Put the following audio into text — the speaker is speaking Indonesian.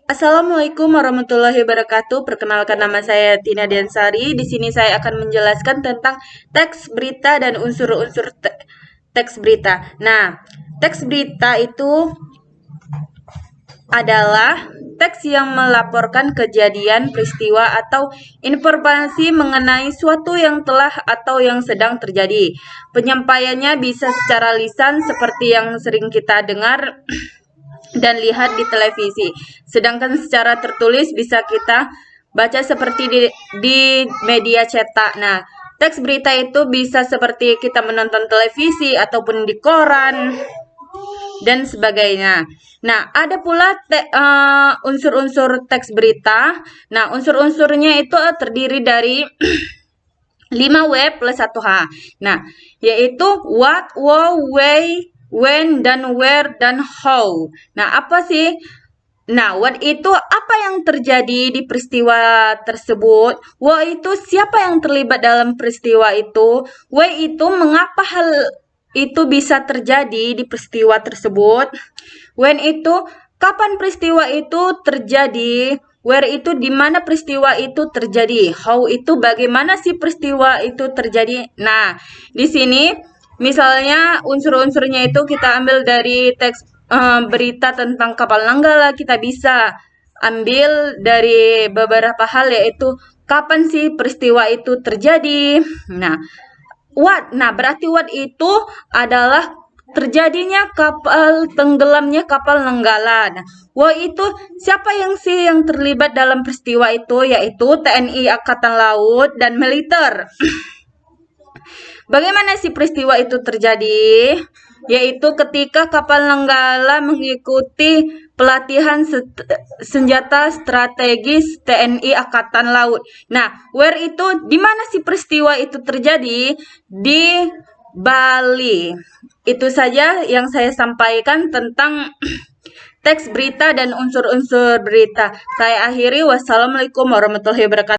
Assalamualaikum warahmatullahi wabarakatuh. Perkenalkan, nama saya Tina Diansari. Di sini saya akan menjelaskan tentang teks berita dan unsur-unsur teks berita. Nah, teks berita itu adalah teks yang melaporkan kejadian, peristiwa, atau informasi mengenai suatu yang telah atau yang sedang terjadi. Penyampaiannya bisa secara lisan seperti yang sering kita dengar dan lihat di televisi. Sedangkan secara tertulis bisa kita baca seperti di media cetak. Nah, teks berita itu bisa seperti kita menonton televisi ataupun di koran dan sebagainya. Nah, ada pula unsur-unsur teks berita. Nah, unsur-unsurnya itu terdiri dari 5W plus 1H. Nah, yaitu what, why, when, dan where, dan how. Nah, apa sih? Nah, what itu apa yang terjadi di peristiwa tersebut. Why itu siapa yang terlibat dalam peristiwa itu. Why itu mengapa hal itu bisa terjadi di peristiwa tersebut. When itu kapan peristiwa itu terjadi. Where itu di mana peristiwa itu terjadi. How itu bagaimana sih peristiwa itu terjadi. Nah, di sini misalnya unsur-unsurnya itu kita ambil dari teks berita tentang kapal Nanggala. Kita bisa ambil dari beberapa hal, yaitu kapan sih peristiwa itu terjadi. Nah, what. Nah, berarti what itu adalah terjadinya tenggelamnya kapal Nanggala. Nah, why itu siapa yang terlibat dalam peristiwa itu, yaitu TNI Angkatan Laut dan militer. Bagaimana sih peristiwa itu terjadi? Yaitu ketika kapal Nanggala mengikuti pelatihan senjata strategis TNI Angkatan Laut. Nah, where itu di mana sih peristiwa itu terjadi? Di Bali. Itu saja yang saya sampaikan tentang teks berita dan unsur-unsur berita. Saya akhiri. Wassalamualaikum warahmatullahi wabarakatuh.